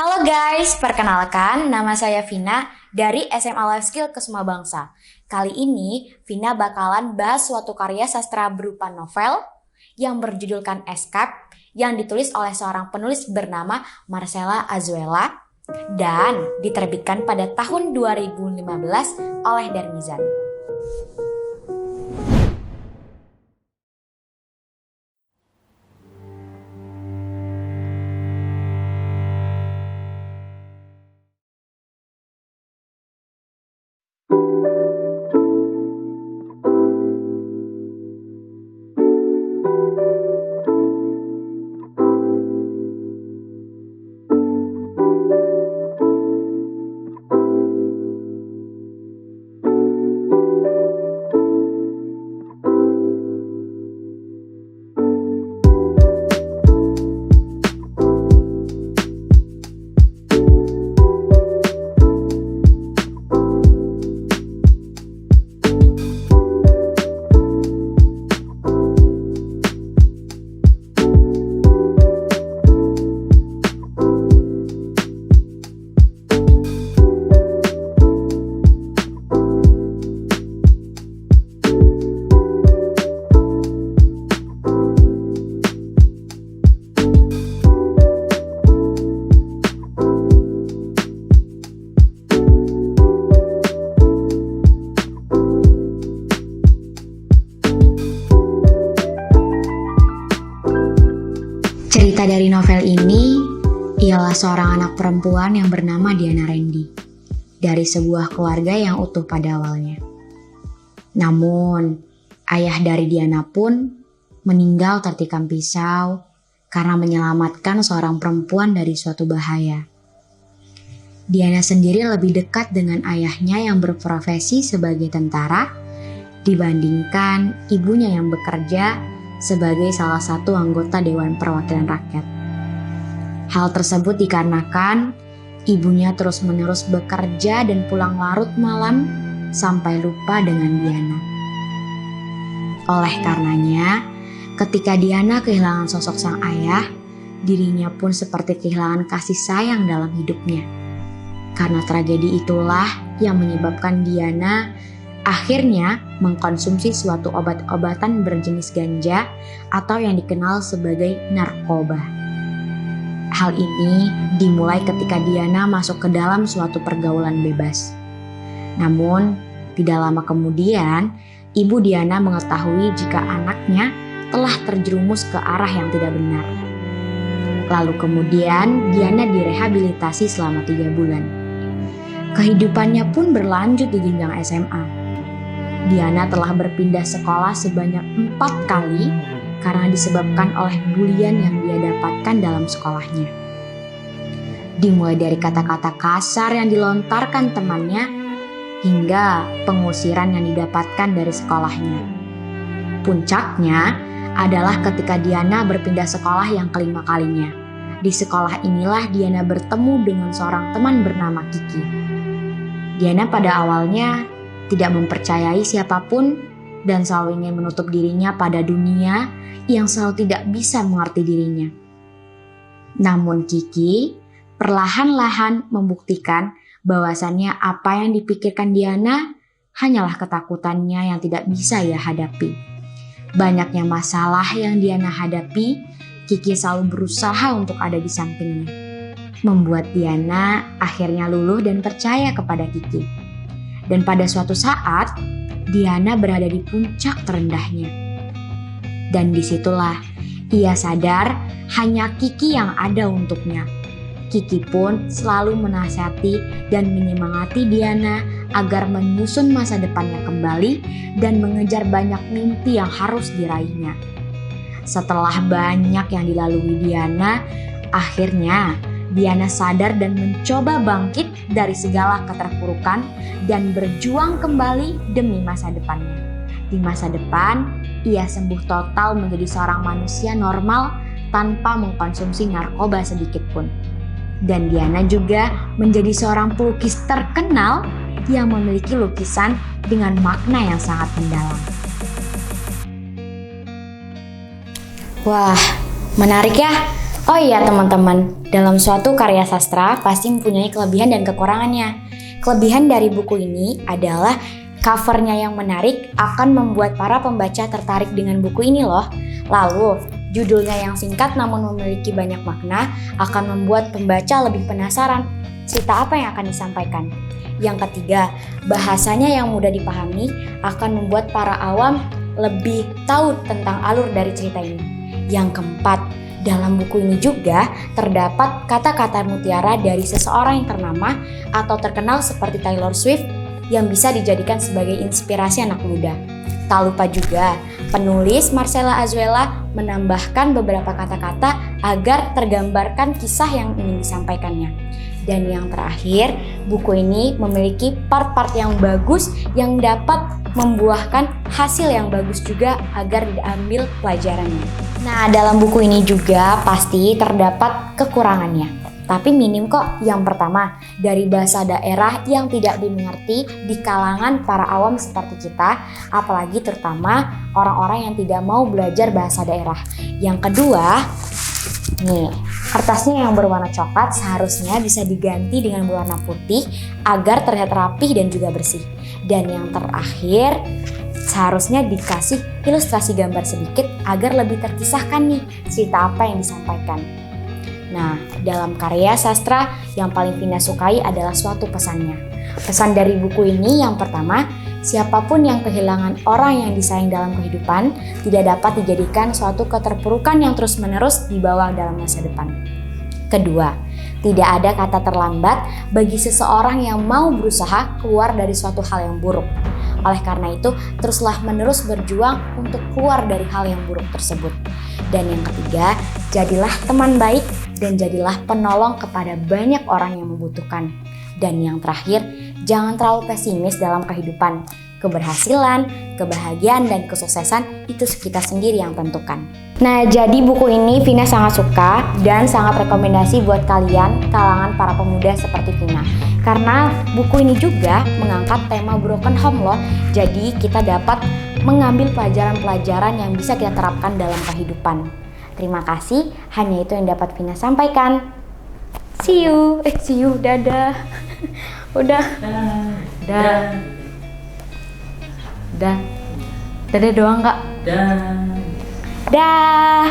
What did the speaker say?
Halo guys, perkenalkan nama saya Vina dari SMA Life Skill Kesuma Bangsa. Kali ini Vina bakalan bahas suatu karya sastra berupa novel yang berjudulkan Escape yang ditulis oleh seorang penulis bernama Marcella Azuela dan diterbitkan pada tahun 2015 oleh Darmizan. Cerita dari novel ini ialah seorang anak perempuan yang bernama Diana Randy dari sebuah keluarga yang utuh pada awalnya. Namun, ayah dari Diana pun meninggal tertikam pisau karena menyelamatkan seorang perempuan dari suatu bahaya. Diana sendiri lebih dekat dengan ayahnya yang berprofesi sebagai tentara dibandingkan ibunya yang bekerja sebagai salah satu anggota Dewan Perwakilan Rakyat. Hal tersebut dikarenakan ibunya terus-menerus bekerja dan pulang larut malam sampai lupa dengan Diana. Oleh karenanya, ketika Diana kehilangan sosok sang ayah, dirinya pun seperti kehilangan kasih sayang dalam hidupnya. Karena tragedi itulah yang menyebabkan Diana akhirnya mengkonsumsi suatu obat-obatan berjenis ganja atau yang dikenal sebagai narkoba. Hal ini dimulai ketika Diana masuk ke dalam suatu pergaulan bebas. Namun, tidak lama kemudian, ibu Diana mengetahui jika anaknya telah terjerumus ke arah yang tidak benar. Lalu kemudian Diana direhabilitasi selama 3 bulan. Kehidupannya pun berlanjut di jenjang SMA. Diana telah berpindah sekolah sebanyak 4 kali karena disebabkan oleh bulian yang dia dapatkan dalam sekolahnya. Dimulai dari kata-kata kasar yang dilontarkan temannya hingga pengusiran yang didapatkan dari sekolahnya. Puncaknya adalah ketika Diana berpindah sekolah yang kelima kalinya. Di sekolah inilah Diana bertemu dengan seorang teman bernama Kiki. Diana pada awalnya tidak mempercayai siapapun dan selalu ingin menutup dirinya pada dunia yang selalu tidak bisa mengerti dirinya. Namun Kiki perlahan-lahan membuktikan bahwasannya apa yang dipikirkan Diana hanyalah ketakutannya yang tidak bisa ia hadapi. Banyaknya masalah yang Diana hadapi, Kiki selalu berusaha untuk ada di sampingnya. Membuat Diana akhirnya luluh dan percaya kepada Kiki. Dan pada suatu saat, Diana berada di puncak terendahnya. Dan disitulah ia sadar hanya Kiki yang ada untuknya. Kiki pun selalu menasihati dan menyemangati Diana agar menyusun masa depannya kembali dan mengejar banyak mimpi yang harus diraihnya. Setelah banyak yang dilalui Diana, akhirnya Diana sadar dan mencoba bangkit dari segala keterpurukan dan berjuang kembali demi masa depannya. Di masa depan, ia sembuh total menjadi seorang manusia normal tanpa mengkonsumsi narkoba sedikit pun. Dan Diana juga menjadi seorang pelukis terkenal yang memiliki lukisan dengan makna yang sangat mendalam. Wah, menarik ya. Oh iya teman-teman, dalam suatu karya sastra pasti mempunyai kelebihan dan kekurangannya. Kelebihan dari buku ini adalah covernya yang menarik akan membuat para pembaca tertarik dengan buku ini loh. Lalu, judulnya yang singkat namun memiliki banyak makna akan membuat pembaca lebih penasaran cerita apa yang akan disampaikan. Yang ketiga, bahasanya yang mudah dipahami akan membuat para awam lebih tahu tentang alur dari cerita ini. Yang keempat, dalam buku ini juga terdapat kata-kata mutiara dari seseorang yang ternama atau terkenal seperti Taylor Swift yang bisa dijadikan sebagai inspirasi anak muda. Tak lupa juga, penulis Marcella Azuela menambahkan beberapa kata-kata agar tergambarkan kisah yang ingin disampaikannya. Dan yang terakhir, buku ini memiliki part-part yang bagus yang dapat membuahkan hasil yang bagus juga agar diambil pelajarannya. Nah, dalam buku ini juga pasti terdapat kekurangannya. Tapi minim kok. Yang pertama, dari bahasa daerah yang tidak dimengerti di kalangan para awam seperti kita, apalagi terutama orang-orang yang tidak mau belajar bahasa daerah. Yang kedua, nih, kertasnya yang berwarna coklat seharusnya bisa diganti dengan berwarna putih agar terlihat rapih dan juga bersih. Dan yang terakhir, seharusnya dikasih ilustrasi gambar sedikit agar lebih terkisahkan nih cerita apa yang disampaikan. Nah, dalam karya sastra yang paling Vina sukai adalah suatu pesannya. Pesan dari buku ini yang pertama, siapapun yang kehilangan orang yang disayang dalam kehidupan tidak dapat dijadikan suatu keterpurukan yang terus-menerus dibawa dalam masa depan. Kedua, tidak ada kata terlambat bagi seseorang yang mau berusaha keluar dari suatu hal yang buruk. Oleh karena itu, teruslah menerus berjuang untuk keluar dari hal yang buruk tersebut. Dan yang ketiga, jadilah teman baik dan jadilah penolong kepada banyak orang yang membutuhkan. Dan yang terakhir, jangan terlalu pesimis dalam kehidupan. Keberhasilan, kebahagiaan, dan kesuksesan itu kita sendiri yang tentukan. Nah, jadi buku ini Vina sangat suka dan sangat rekomendasi buat kalian kalangan para pemuda seperti Vina. Karena buku ini juga mengangkat tema broken home loh. Jadi kita dapat mengambil pelajaran-pelajaran yang bisa kita terapkan dalam kehidupan. Terima kasih, hanya itu yang dapat Vina sampaikan. See you, dadah. Udah. Dadah doang kak? Dah.